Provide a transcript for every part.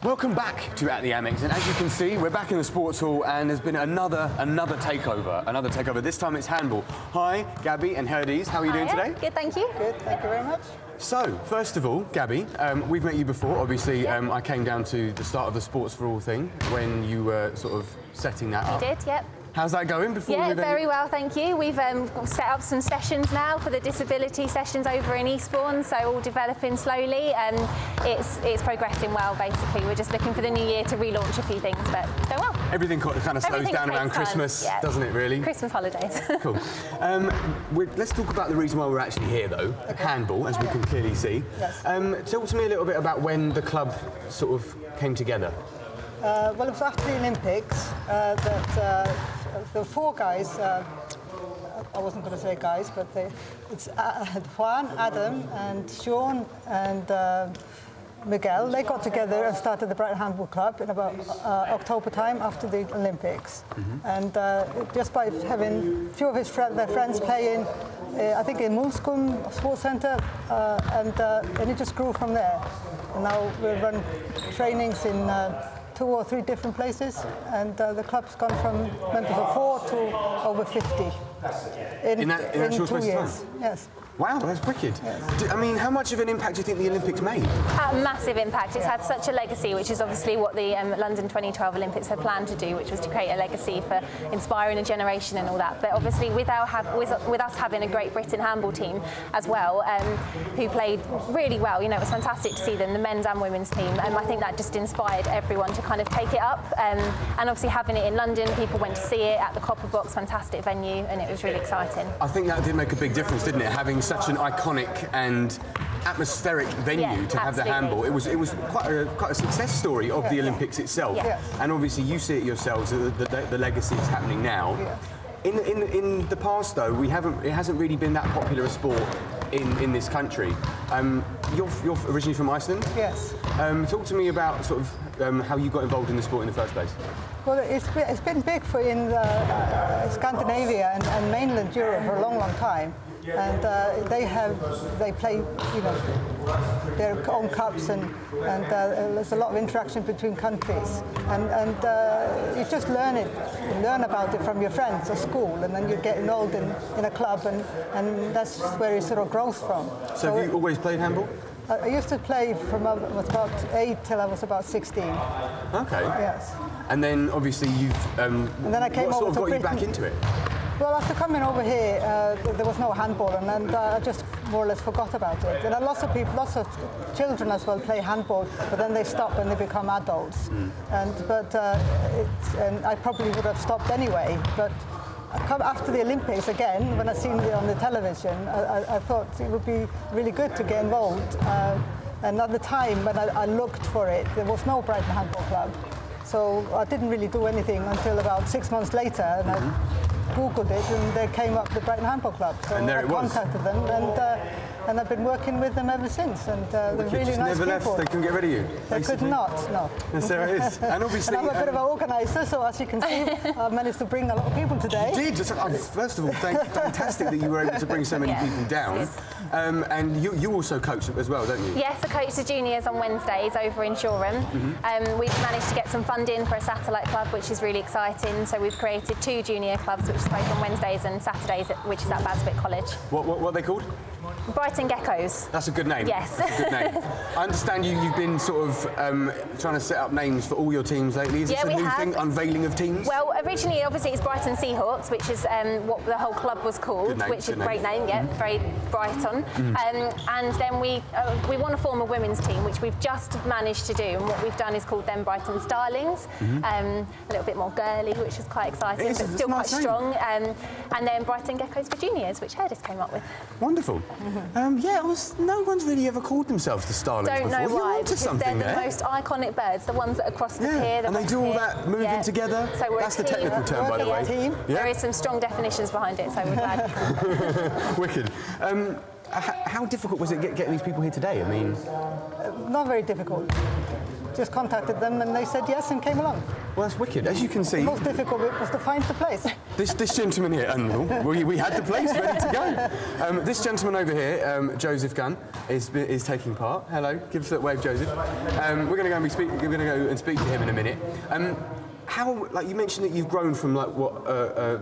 Welcome back to At the Amex, and as you can see, we're back in the sports hall, and there's been another takeover. This time it's handball. Hi, Gabby and Herdis. How are you doing today? Good, thank you. Good, thank you very much. So, first of all, Gabby, we've met you before. Obviously, I came down to the start of the Sports for All thing when you were sort of setting that up. You did, yep. How's that going? Yeah, very well, thank you. We've set up some sessions now for the disability sessions over in Eastbourne, so all developing slowly. It's progressing well, basically. We're just looking for the new year to relaunch a few things, but going well. Everything kind of slows down around Christmas, doesn't it, really? Christmas holidays. Cool. Let's talk about the reason why we're actually here, though. Okay. Handball, as we can clearly see. Yes. Talk to me a little bit about when the club sort of came together. Well, it was after the Olympics that the four guys, I wasn't going to say guys, but it's Juan, Adam and Sean and Miguel. They got together and started the Brighton Handball Club in about October time after the Olympics. And just by having a few of their friends playing, I think in Moonscombe Sports Centre, and it just grew from there. And now we run trainings in 2 or 3 different places, and the club's gone from members of 4 to over 50 in that short space of time? Yes. Wow, that's wicked. Yes. I mean, how much of an impact do you think the Olympics made? A massive impact. It's had such a legacy, which is obviously what the London 2012 Olympics had planned to do, which was to create a legacy for inspiring a generation and all that. But obviously, with us having a great Britain handball team as well, who played really well, you know, it was fantastic to see them, the men's and women's team. And I think that just inspired everyone to kind of take it up. And obviously, having it in London, people went to see it at the Copper Box, fantastic venue, and it was really exciting. I think that did make a big difference, didn't it? Having such an iconic and atmospheric venue to have the handball. It was quite a success story of the Olympics itself. Yeah. And obviously you see it yourselves, the legacy is happening now. Yeah. In the past though, it hasn't really been that popular a sport in this country. You're originally from Iceland? Yes. Talk to me about sort of how you got involved in the sport in the first place. Well, it's been big in Scandinavia and mainland Europe for a long, long time. And they play, you know, their own cups, and there's a lot of interaction between countries, and you just learn about it from your friends at school, and then you get involved in a club, and that's where it sort of grows from. So have you always played handball? I used to play from I was about 8 till I was about 16. Okay. Yes. And then obviously you've. And then I came over to Britain. What sort of got you back into it? Well, after coming over here, there was no handball, and I just more or less forgot about it. And lots of people, lots of children as well play handball, but then they stop when they become adults. And I probably would have stopped anyway. But after the Olympics again, when I seen it on the television, I thought it would be really good to get involved. And at the time when I looked for it, there was no Brighton Handball Club, so I didn't really do anything until about 6 months later, and I Googled it, and there came up the Brighton Handball Club. So I contacted them, and I've been working with them ever since. And they're really nice people. Never left. They couldn't get rid of you. They could not. No. Yes, there it is. And obviously, and I'm a bit of an organiser, so as you can see, I've managed to bring a lot of people today. You did. First of all, fantastic that you were able to bring so many people down. And you also coach as well, don't you? Yes, I coach the juniors on Wednesdays over in Shoreham. We've managed to get some funding for a satellite club, which is really exciting. So we've created 2 junior clubs, which is both on Wednesdays and Saturdays, which is at Basbitt College. What are they called? Brighton Geckos. That's a good name. Yes. That's a good name. I understand you've been sort of trying to set up names for all your teams lately. Is this a new thing, unveiling of teams? Well, originally, obviously, it's Brighton Seahawks, which is what the whole club was called, which is a great name, very Brighton. And then we want to form a women's team, which we've just managed to do. And what we've done is called them Brighton Starlings, a little bit more girly, which is quite exciting, but still quite strong. And then Brighton Geckos for juniors, which Herdis came up with. Wonderful. No one's really ever called themselves the Starlings before. Don't know why, because they're the there. most iconic birds, the ones that are across the pier. And they do all that moving together. So we're That's the technical term, by the way. There is some strong definitions behind it, so we're glad. Wicked. How difficult was it getting these people here today? I mean, not very difficult. just contacted them and they said yes and came along. Well, that's wicked. As you can see, The most difficult bit was to find the place. this gentleman here, and we had the place ready to go. This gentleman over here, Joseph Gunn, is taking part. Hello, give us a wave, Joseph. We're going to go and speak to him in a minute. How, like you mentioned that you've grown from like what a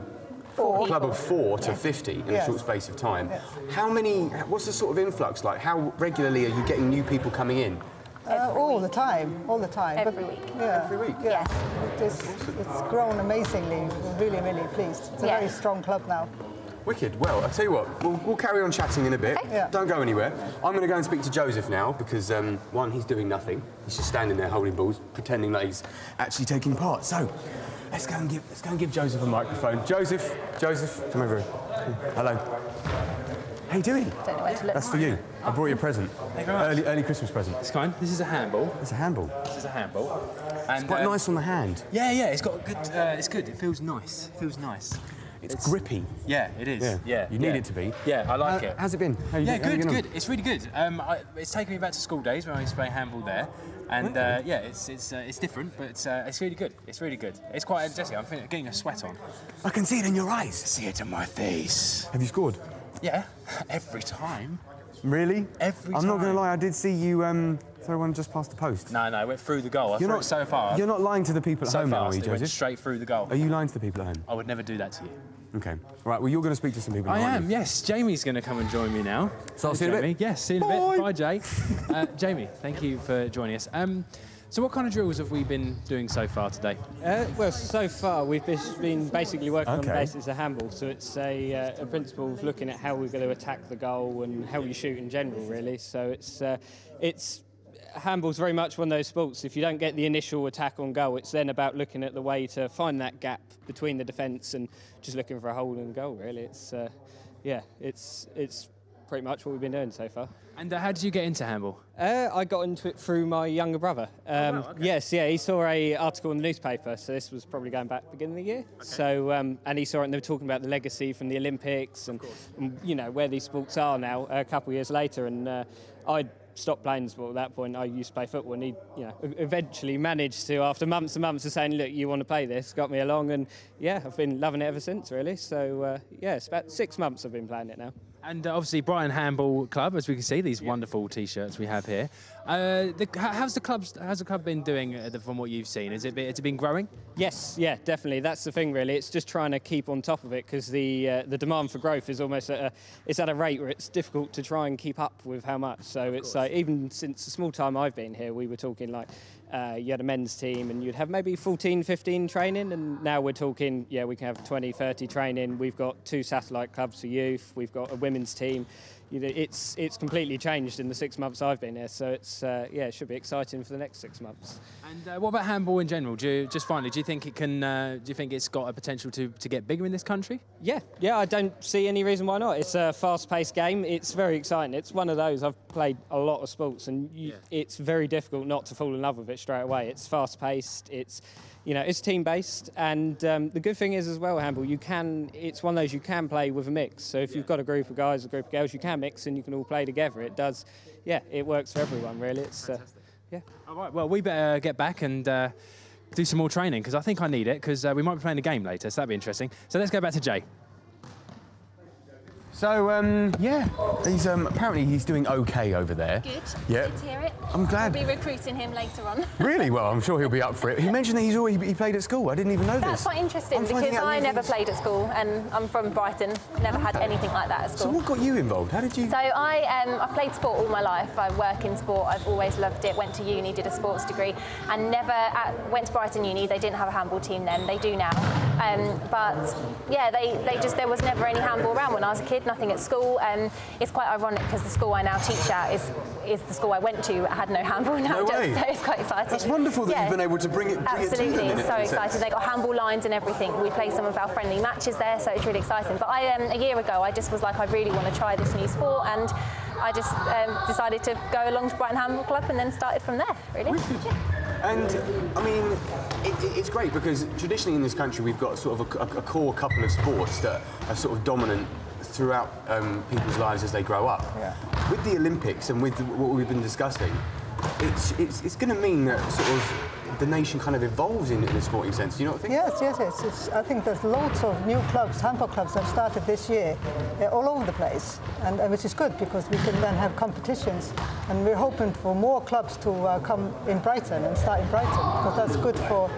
club of 4 to 50 in a short space of time. How many? What's the sort of influx like? How regularly are you getting new people coming in? All the time. Every week. Yeah. Every week? Yeah. It's grown amazingly. We're really, really pleased. It's a very strong club now. Wicked. Well, I'll tell you what, we'll carry on chatting in a bit. Yeah. Don't go anywhere. I'm going to go and speak to Joseph now because, one, he's doing nothing. He's just standing there holding balls, pretending that he's actually taking part. So, let's go and give Joseph a microphone. Joseph, come over here. Hello. How you doing? Don't know where to look. That's for you. I brought you a present. Thank you very much. Early Christmas present. It's kind. This is a handball. It's a handball. This is a handball. And, It's quite nice on the hand. Yeah, it's got a good. It's good. It feels nice. It's grippy. Yeah, it is. Yeah. You need it to be. Yeah, I like it. How's it been? How you Good. It's really good. It's taken me back to school days when I used to play handball there, and it's different, but it's really good. It's really good. It's quite Jesse. I'm getting a sweat on. I can see it in your eyes. See it in my face. Have you scored? Yeah, every time. Really? Every I'm not going time. to lie, I did see you throw one just past the post. No, it went through the goal. I threw it so far. You're not lying to the people at home now, are you, It went Joseph? straight through the goal. Are you lying to the people at home? I would never do that to you. Okay. Right, well, you're going to speak to some people now, I aren't am, you? yes. Jamie's going to come and join me now. So I'll see you in a bit? Yes, see you in a bit. Bye, Jay. Jamie, thank you for joining us. So what kind of drills have we been doing so far today? Well, so far we've been basically working on the basis of handball, so it's a principle of looking at how we're going to attack the goal and how we shoot in general, really. So it's handball's very much one of those sports. If you don't get the initial attack on goal, it's then about looking at the way to find that gap between the defence and just looking for a hole in the goal. Really, it's pretty much what we've been doing so far. And how did you get into handball? I got into it through my younger brother. Okay. Yes, he saw a article in the newspaper, so this was probably going back beginning of the year. Okay. So, and he saw it and they were talking about the legacy from the Olympics and where these sports are now a couple of years later. And I stopped playing sport at that point. I used to play football, and he eventually managed to, after months and months of saying, look, you want to play this, got me along, and I've been loving it ever since, really. So, it's about 6 months I've been playing it now. And obviously Brighton Handball Club, as we can see, these wonderful T-shirts we have here. How's the club been doing from what you've seen? Has it been growing? Yes, yeah, definitely. That's the thing, really. It's just trying to keep on top of it because the demand for growth is almost at a rate where it's difficult to try and keep up with how much. So it's like even since the small time I've been here, we were talking like you had a men's team and you'd have maybe 14, 15 training, and now we're talking, we can have 20, 30 training. We've got 2 satellite clubs for youth. We've got a women's team. It's completely changed in the 6 months I've been here, so it's it should be exciting for the next 6 months. And what about handball in general? Do you think it can? Do you think it's got a potential to get bigger in this country? Yeah, I don't see any reason why not. It's a fast-paced game. It's very exciting. It's one of those. I've played a lot of sports, and it's very difficult not to fall in love with it straight away. It's fast-paced. It's team-based, and the good thing is as well, handball, it's one of those you can play with a mix. So if you've got a group of guys, a group of girls, you can mix and you can all play together. It does, it works for everyone, really. It's All right, well, we better get back and do some more training, because I think I need it, because we might be playing a game later, so that'd be interesting. So let's go back to Jay. So, he's apparently he's doing okay over there. Good. Yeah. Good to hear it. I'm glad. We'll be recruiting him later on. Really? Well, I'm sure he'll be up for it. He mentioned that he played at school. I didn't even know this. That's quite interesting because I never played at school, and I'm from Brighton. Never had anything like that at school. So what got you involved? How did you? So I've played sport all my life. I work in sport. I've always loved it. Went to uni, did a sports degree, and never went to Brighton Uni. They didn't have a handball team then. They do now. But there was never any handball around when I was a kid. Nothing at school. It's quite ironic because the school I now teach at is the school I went to. I had no handball now. No way. So it's quite exciting. That's wonderful that you've been able to bring it to them. Absolutely, it's so exciting. They've got handball lines and everything. We play some of our friendly matches there, so it's really exciting. But a year ago, I just was like, I really want to try this new sport, and I just decided to go along to Brighton Handball Club and then started from there, really. And, I mean, it's great because traditionally in this country we've got sort of a core couple of sports that are sort of dominant throughout people's lives as they grow up. Yeah. With the Olympics and with what we've been discussing, it's going to mean that sort of the nation kind of evolves in a sporting sense. Do you not think? Yes. I think there's loads of new clubs, handball clubs that started this year, all over the place, and which is good because we can then have competitions. And we're hoping for more clubs to come in Brighton and start in Brighton because that's good for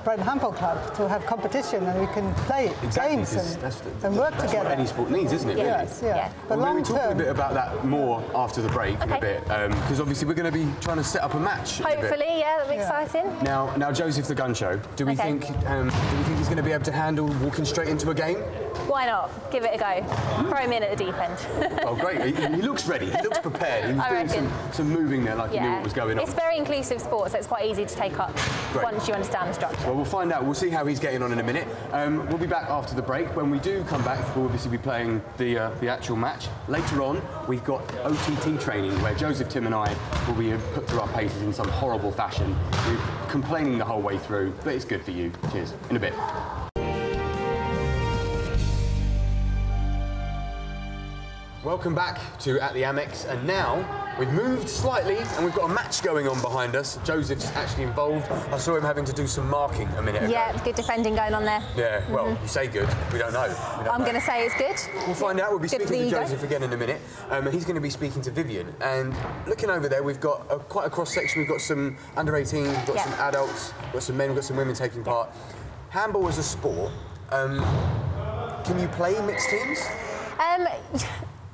Brighton Handball Club to have competition and we can play games and work together. That's what any sport needs, isn't it? Really? Yes, yeah. But we'll maybe talk a bit about that more after the break in a bit, because obviously we're going to be trying to set up a match. Hopefully, yeah, that'll be exciting. Now, Joseph the Gun Show. Do we think he's going to be able to handle walking straight into a game? Why not? Give it a go. Throw him in at the deep end. Oh, great. He looks ready. He looks prepared. He was doing some moving there like he knew what was going on. It's very inclusive sport, so it's quite easy to take up once you understand the structure. Well, we'll find out. We'll see how he's getting on in a minute. We'll be back after the break. When we do come back, we'll obviously be playing the actual match. Later on, we've got OTT training where Joseph, Tim and I will be put through our paces in some horrible fashion. We're complaining the whole way through, but it's good for you. Cheers. In a bit. Welcome back to At the Amex, and now we've moved slightly and we've got a match going on behind us. Joseph's actually involved. I saw him having to do some marking a minute ago. Yeah, good defending going on there. Yeah, well, you say good. We don't know. I'm going to say it's good. We'll find out. We'll be speaking to Joseph again in a minute. He's going to be speaking to Vivian. And looking over there, we've got quite a cross-section. We've got some under-18, we've got some adults, we've got some men, we've got some women taking part. Handball as a sport, can you play mixed teams?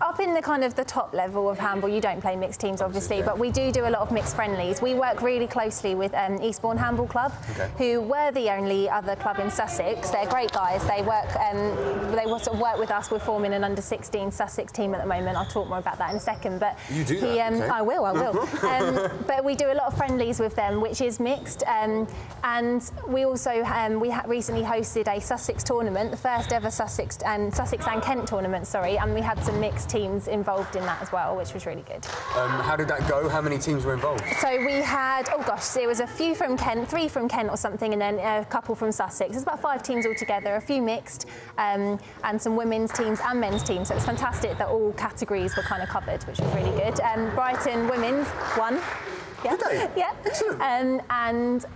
Up in the kind of the top level of handball, you don't play mixed teams, obviously, but we do a lot of mixed friendlies. We work really closely with Eastbourne Handball Club, who were the only other club in Sussex. They're great guys. They work, they sort of work with us. We're forming an under-16 Sussex team at the moment. I'll talk more about that in a second. But you do that? Okay. I will. But we do a lot of friendlies with them, which is mixed. And we also recently hosted a Sussex tournament, the first ever Sussex and Kent tournament, sorry, and we had some mixed teams involved in that as well, which was really good. How did that go? How many teams were involved? So we had, there was a few from Kent, 3 from Kent or something, and then a couple from Sussex. There's about 5 teams altogether, a few mixed, and some women's teams and men's teams. So it was fantastic that all categories were kind of covered, which was really good. Brighton women's won. Yeah. Did they? Yeah. Excellent.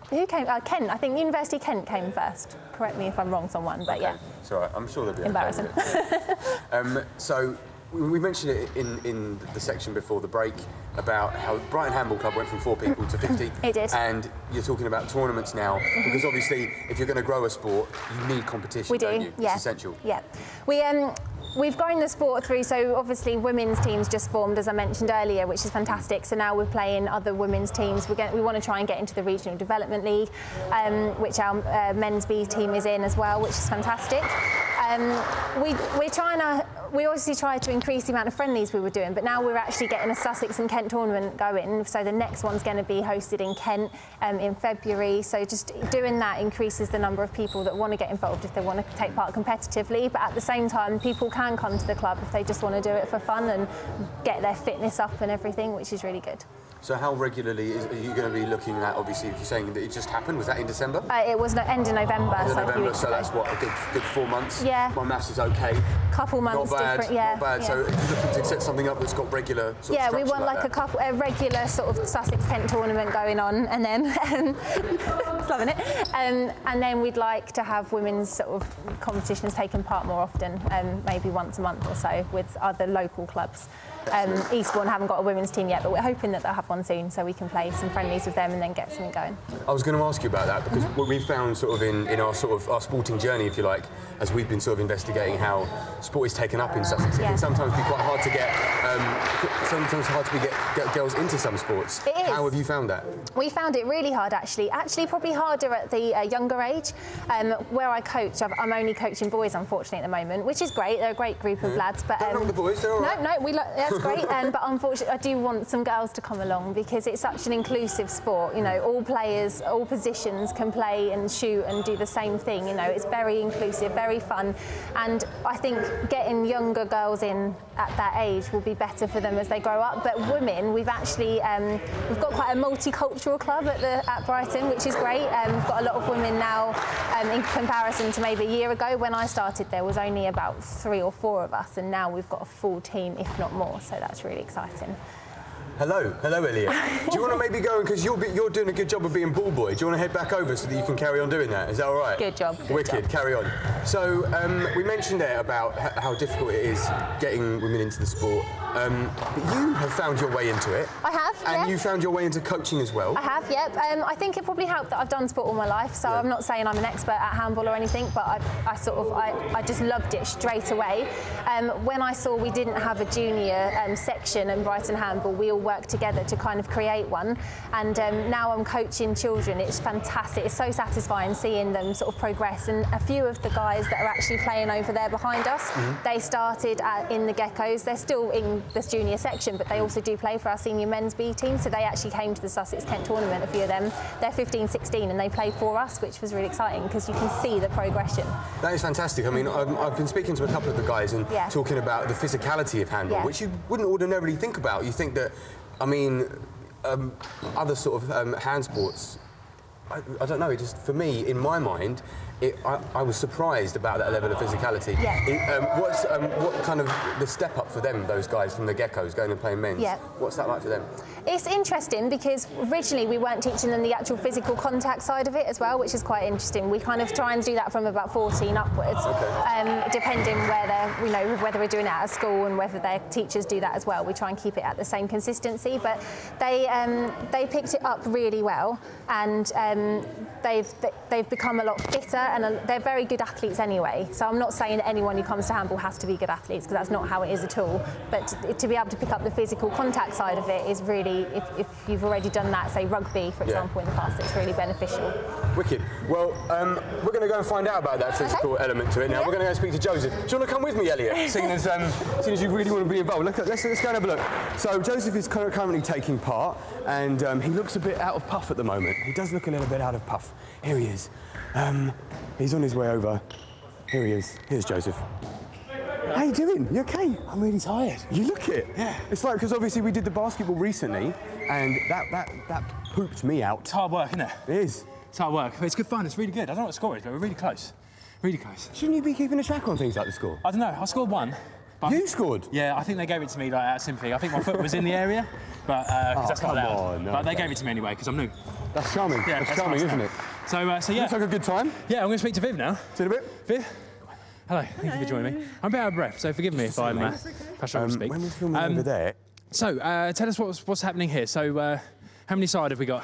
Who came? Kent. I think University of Kent came first. Correct me if I'm wrong, someone, but yeah. It's all right. I'm sure they'll be embarrassing. Okay. So we mentioned it in the section before the break about how Brighton Handball Club went from 4 people to 50. It did. And you're talking about tournaments now, because obviously if you're going to grow a sport, you need competition, we do. don't you? Yeah. It's essential. Yeah. We've grown the sport through, so obviously women's teams just formed, as I mentioned earlier, which is fantastic. So now we're playing other women's teams. We want to try and get into the Regional Development League, which our men's B team is in as well, which is fantastic. We obviously tried to increase the amount of friendlies we were doing, but now we're actually getting a Sussex and Kent tournament going. So the next one's going to be hosted in Kent in February. So just doing that increases the number of people that want to get involved if they want to take part competitively. But at the same time, people can come to the club if they just want to do it for fun and get their fitness up and everything, which is really good. So how regularly are you going to be looking at, obviously, if you're saying that it just happened, was that in December? It was end of November. So that's what, a good 4 months? Yeah. My maths is okay. Couple months different, yeah. Not bad. Yeah. So you're looking to set something up that's got regular sort of structure we want like a regular sort of Sussex-Kent tournament going on, and then loving it. And then we'd like to have women's sort of competitions taking part more often, maybe once a month or so with other local clubs. Eastbourne haven't got a women's team yet, but we're hoping that they'll have one soon, so we can play some friendlies with them and then get something going. I was going to ask you about that, because what we found sort of in our sporting journey, if you like, as we've been sort of investigating how sport is taken up in Sussex, it can sometimes be quite hard to get girls into some sports. It is. How have you found that? We found it really hard, actually. Probably harder at the younger age. Where I coach, I'm only coaching boys, unfortunately, at the moment, which is great. They're a great group of lads. But don't knock the boys, they're all right. No, that's great. But unfortunately, I do want some girls to come along because it's such an inclusive sport. You know, all players, all positions can play and shoot and do the same thing. You know, it's very inclusive, very fun, and I think getting younger girls in at that age will be better for them as they grow up. But women, we've actually we've got quite a multicultural club at Brighton, which is great. We've got a lot of women now in comparison to maybe a year ago. When I started, there was only about 3 or 4 of us, and now we've got a full team, if not more. So that's really exciting. Hello, Elliot. Do you want to maybe go, because you're doing a good job of being ball boy, do you want to head back over so that you can carry on doing that? Is that all right? Good job. Wicked, carry on. So, we mentioned there about how difficult it is getting women into the sport, but you have found your way into it. I have, And yeah. you found your way into coaching as well. I have, yep. I think it probably helped that I've done sport all my life, so I'm not saying I'm an expert at handball or anything, but I just loved it straight away. When I saw we didn't have a junior section in Brighton Handball, we all worked together to kind of create one, and now I'm coaching children. It's fantastic. It's so satisfying seeing them sort of progress, and a few of the guys that are actually playing over there behind us, they started in the Geckos. They're still in this junior section, but they also do play for our senior men's B team, so they actually came to the Sussex Kent tournament, a few of them. They're 15, 16, and they played for us, which was really exciting because you can see the progression. That is fantastic. I mean, I've been speaking to a couple of the guys and talking about the physicality of handball, which you wouldn't ordinarily think about. You think that, I mean, other sort of hand sports, I don't know, it just, for me, in my mind, I was surprised about that level of physicality. Yeah. What kind of the step up for them, those guys from the Geckos going and playing men's? Yeah. What's that like for them? It's interesting because originally we weren't teaching them the actual physical contact side of it as well, which is quite interesting. We kind of try and do that from about 14 upwards, depending whether we're doing it at a school and whether their teachers do that as well. We try and keep it at the same consistency, but they picked it up really well, and they've become a lot fitter, and they're very good athletes anyway. So I'm not saying that anyone who comes to handball has to be good athletes, because that's not how it is at all. But to be able to pick up the physical contact side of it is really, if you've already done that, say rugby, for example, in the past, it's really beneficial. Wicked. Well, we're going to go and find out about that physical element to it now. We're going to go speak to Joseph. Do you want to come with me, Elliot? Seeing as you really want to be involved. Let's go and have a look. So Joseph is currently taking part, and he looks a bit out of puff at the moment. He does look a little bit out of puff. Here he is. He's on his way over. Here he is. Here's Joseph. How you doing? You okay? I'm really tired. You look it. Yeah. It's like, because obviously we did the basketball recently, and that pooped me out. It's hard work, isn't it? It is. It's hard work. But it's good fun. It's really good. I don't know what the score is, but we're really close. Really close. Shouldn't you be keeping a track on things like the score? I don't know. I scored one. You scored? Yeah, I think they gave it to me like out of sympathy. I think my foot was in the area, but because that's not allowed. No, but they gave it to me anyway because I'm new. That's charming. Yeah, that's charming, isn't it? So yeah. Looks like a good time. Yeah, I'm going to speak to Viv now. See you in a bit. Viv. Hello, thank you for joining me. I'm a bit out of breath, so forgive me if I'm struggle to speak. When we're filming over there. So, tell us what's happening here. So, how many side have we got?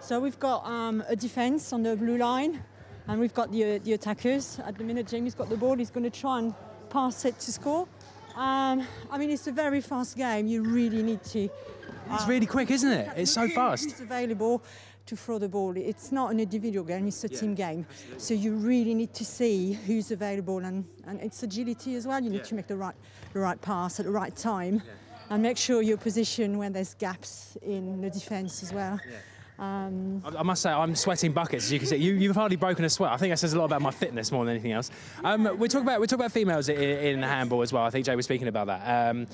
So we've got a defence on the blue line, and we've got the attackers. At the minute, Jamie's got the ball. He's going to try and pass it to score. I mean, it's a very fast game. You really need to... It's really quick, isn't it? It's so fast. Who's available to throw the ball. It's not an individual game, it's a team game. So you really need to see who's available, and it's agility as well. You need to make the right pass at the right time, and make sure you're positioned when there's gaps in the defence as well. I must say, I'm sweating buckets, as you can see. You've hardly broken a sweat. I think that says a lot about my fitness more than anything else. We talk about females in handball as well. I think Jay was speaking about that.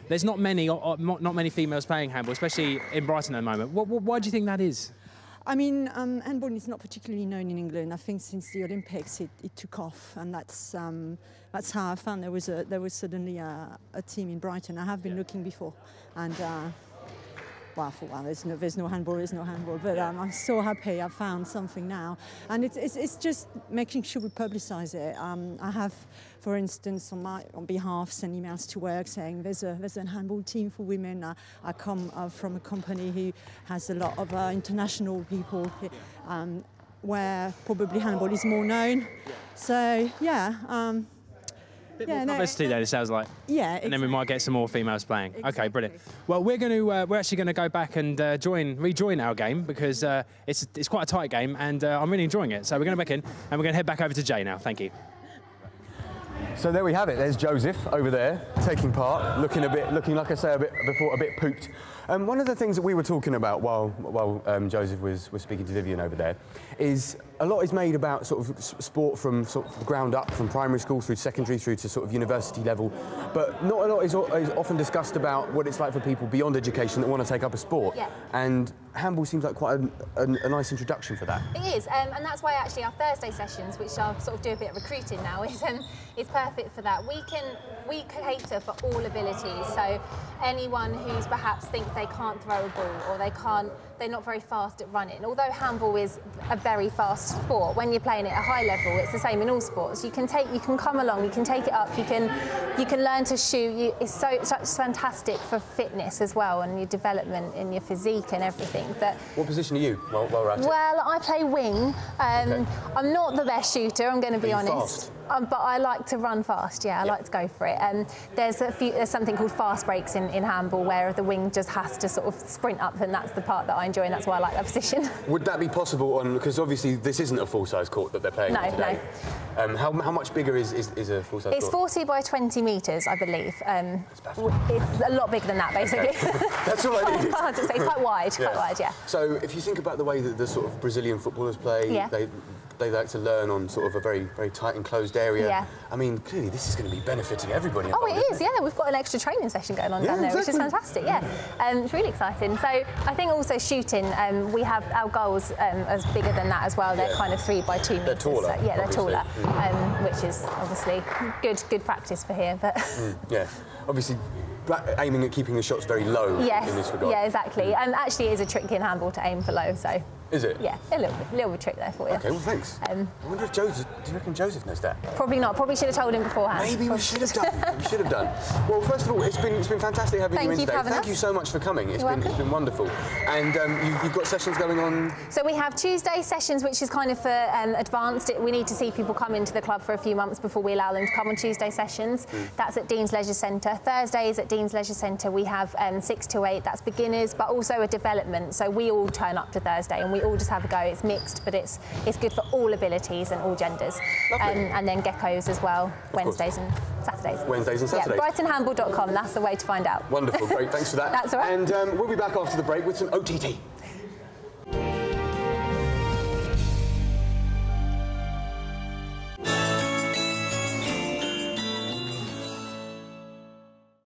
There's not many females playing handball, especially in Brighton at the moment. Why do you think that is? I mean, handball is not particularly known in England. I think since the Olympics it took off, and that's how I found there was suddenly a team in Brighton. I have been looking before, and well, I thought, well, there's no handball. But I'm so happy I found something now, and it's just making sure we publicise it. I have, for instance, on behalf, sent emails to work saying there's a handball team for women. I come from a company who has a lot of international people, where probably handball is more known. So yeah. Bit more publicity then, it sounds like. Yeah, and then we might get some more females playing. Exactly. Okay, brilliant. Well, we're actually going to go back and rejoin our game, because it's quite a tight game, and I'm really enjoying it. So we're going to back in, and we're going to head back over to Jay now. Thank you. So there we have it. There's Joseph over there taking part, looking like I say a bit pooped. One of the things that we were talking about while Joseph was speaking to Vivian over there is a lot is made about sort of sport from sort of the ground up, from primary school through secondary through to sort of university level, but not a lot is often discussed about what it's like for people beyond education that want to take up a sport. Yeah. And handball seems like quite a nice introduction for that. It is, and that's why actually our Thursday sessions, which I'll sort of do a bit of recruiting now, is perfect for that. We cater for all abilities, so anyone who's perhaps think they can't throw a ball or they're not very fast at running. Although handball is a very fast sport, when you're playing it at a high level, it's the same in all sports. You can come along, you can take it up, you can learn to shoot. It's such fantastic for fitness as well, and your development in your physique and everything. What position are you while we're at it? Well, I play wing. Okay. I'm not the best shooter, I'm going to be honest. Fast? But I like to run fast, yeah, I like to go for it. There's something called fast breaks in handball where the wing just has to sort of sprint up, and that's the part that I enjoy, and that's why I like that position. Would that be possible because obviously this isn't a full-size court that they're playing on today? No. How much bigger is a full-size court? It's 40 by 20 metres, I believe. It's a lot bigger than that, basically. Okay. That's all I need. It's hard to say. It's quite wide, yeah. So if you think about the way that the sort of Brazilian footballers play, they like to learn on sort of a very, very tight enclosed area. Yeah. I mean, clearly this is going to be benefiting everybody. Oh, it is, yeah. We've got an extra training session going on down there, which is fantastic, yeah. It's really exciting. So I think also shooting, we have our goals as bigger than that as well. They're kind of 3 by 2 metres. They're taller. So, yeah, they're taller, which is obviously good practice for here. But yeah, obviously aiming at keeping the shots very low in this regard. Yeah, exactly. Actually, it is a trick in handball to aim for low, so. Is it? Yeah, a little bit of trick there for you. Okay, well, thanks. I wonder if Joseph, do you reckon Joseph knows that? Probably not. Probably should have told him beforehand. Maybe we should have done. We should have done. Well, first of all, it's been fantastic having you in today. Thank you so much for coming. It's been wonderful. And you've got sessions going on? So we have Tuesday sessions, which is kind of for advanced. We need to see people come into the club for a few months before we allow them to come on Tuesday sessions. That's at Dean's Leisure Centre. Thursdays at Dean's Leisure Centre, we have 6 to 8. That's beginners, but also a development. So we all turn up to Thursday and we all just have a go. It's mixed, but it's good for all abilities and all genders. And then geckos as well, Wednesdays and Saturdays. Wednesdays and Saturdays. Yeah, brightonhandball.com, that's the way to find out. Wonderful, great, thanks for that. That's all right. And we'll be back after the break with some OTT.